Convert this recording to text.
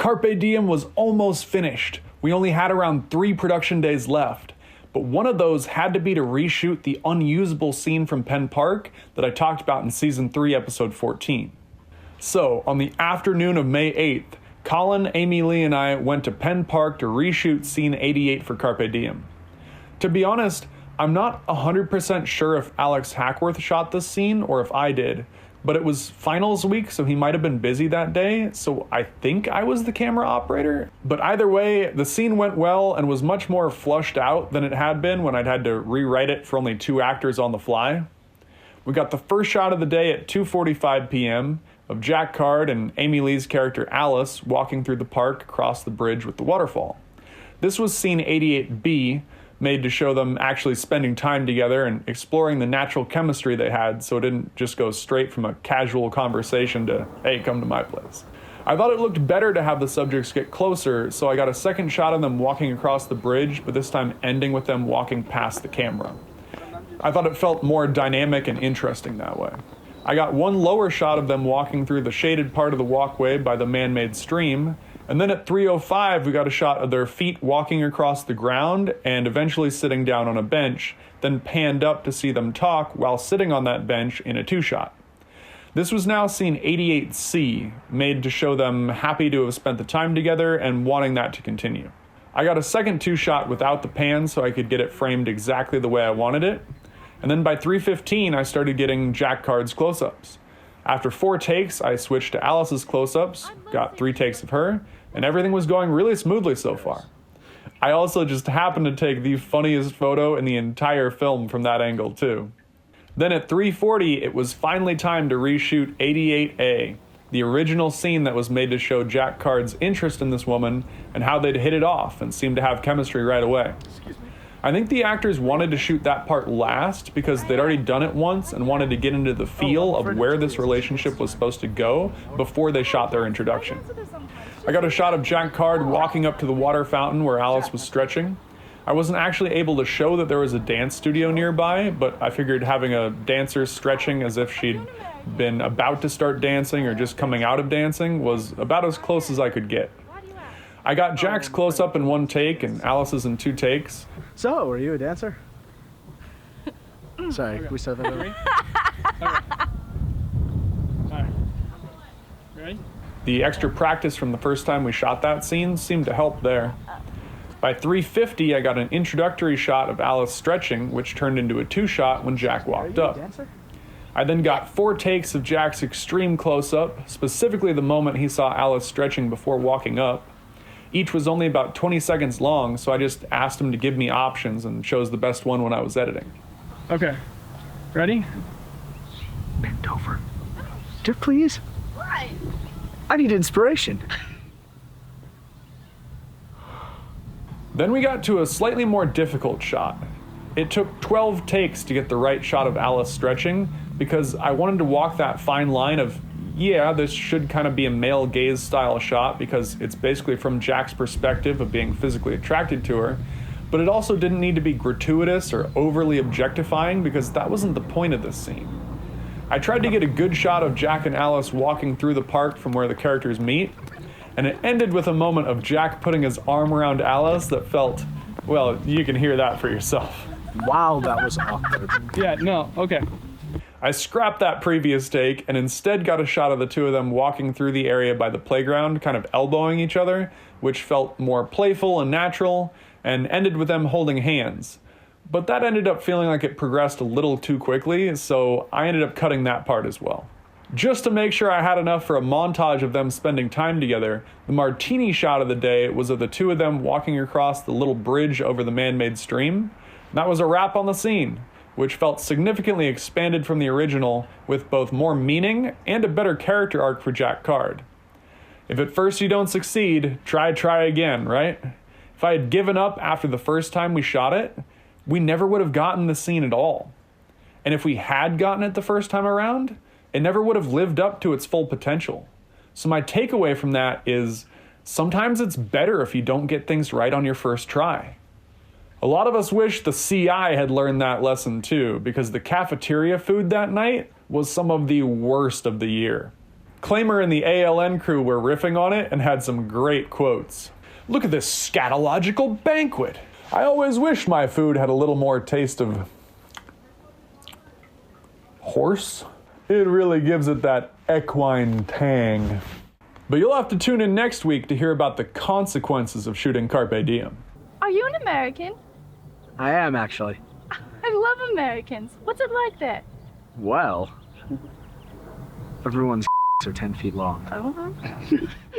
Carpe Diem was almost finished. We only had around 3 production days left, but one of those had to be to reshoot the unusable scene from Penn Park that I talked about in Season 3, Episode 14. So, on the afternoon of May 8th, Colin, Amyleigh, and I went to Penn Park to reshoot Scene 88 for Carpe Diem. To be honest, I'm not 100% sure if Alex Hackworth shot this scene or if I did, but it was finals week, so he might have been busy that day, so I think I was the camera operator. But either way, the scene went well and was much more flushed out than it had been when I'd had to rewrite it for only 2 actors on the fly. We got the first shot of the day at 2:45 p.m. of Jack Card and Amyleigh's character Alice walking through the park across the bridge with the waterfall. This was scene 88B, made to show them actually spending time together and exploring the natural chemistry they had, so it didn't just go straight from a casual conversation to, hey, come to my place. I thought it looked better to have the subjects get closer, so I got a second shot of them walking across the bridge, but this time ending with them walking past the camera. I thought it felt more dynamic and interesting that way. I got one lower shot of them walking through the shaded part of the walkway by the man-made stream, and then at 3:05 we got a shot of their feet walking across the ground and eventually sitting down on a bench, then panned up to see them talk while sitting on that bench in a 2-shot. This was now scene 88C, made to show them happy to have spent the time together and wanting that to continue. I got a second 2-shot without the pan so I could get it framed exactly the way I wanted it, and then by 3:15 I started getting Jack Card's close-ups. After 4 takes, I switched to Alice's close-ups, got 3 takes of her, and everything was going really smoothly so far. I also just happened to take the funniest photo in the entire film from that angle too. Then at 3:40, it was finally time to reshoot 88A, the original scene that was made to show Jack Card's interest in this woman and how they'd hit it off and seemed to have chemistry right away. I think the actors wanted to shoot that part last because they'd already done it once and wanted to get into the feel of where this relationship was supposed to go before they shot their introduction. I got a shot of Jack Card walking up to the water fountain where Alice was stretching. I wasn't actually able to show that there was a dance studio nearby, but I figured having a dancer stretching as if she'd been about to start dancing or just coming out of dancing was about as close as I could get. I got Jack's close-up in 1 take and Alice's in 2 takes. So, are you a dancer? Sorry, we start that over. Alright. Ready? The extra practice from the first time we shot that scene seemed to help there. By 3:50, I got an introductory shot of Alice stretching, which turned into a 2-shot when Jack walked up. I then got 4 takes of Jack's extreme close-up, specifically the moment he saw Alice stretching before walking up. Each was only about 20 seconds long, so I just asked him to give me options and chose the best one when I was editing. Okay. Ready? Bend over. Please? Why? I need inspiration. Then we got to a slightly more difficult shot. It took 12 takes to get the right shot of Alice stretching because I wanted to walk that fine line of, yeah, this should kind of be a male gaze style shot because it's basically from Jack's perspective of being physically attracted to her, but it also didn't need to be gratuitous or overly objectifying because that wasn't the point of this scene. I tried to get a good shot of Jack and Alice walking through the park from where the characters meet, and it ended with a moment of Jack putting his arm around Alice that felt, well, you can hear that for yourself. Wow, that was awkward. Yeah, no, okay. I scrapped that previous take and instead got a shot of the two of them walking through the area by the playground, kind of elbowing each other, which felt more playful and natural, and ended with them holding hands. But that ended up feeling like it progressed a little too quickly, so I ended up cutting that part as well. Just to make sure I had enough for a montage of them spending time together, the martini shot of the day was of the two of them walking across the little bridge over the man-made stream. That was a wrap on the scene, which felt significantly expanded from the original with both more meaning and a better character arc for Jack Card. If at first you don't succeed, try again, right? If I had given up after the first time we shot it, we never would have gotten the scene at all. And if we had gotten it the first time around, it never would have lived up to its full potential. So my takeaway from that is sometimes it's better if you don't get things right on your first try. A lot of us wish the CI had learned that lesson too, because the cafeteria food that night was some of the worst of the year. Klamer and the ALN crew were riffing on it and had some great quotes. Look at this scatological banquet. I always wish my food had a little more taste of horse. It really gives it that equine tang. But you'll have to tune in next week to hear about the consequences of shooting Carpe Diem. Are you an American? I am, actually. I love Americans. What's it like there? Well, everyone's are 10 feet long. Oh.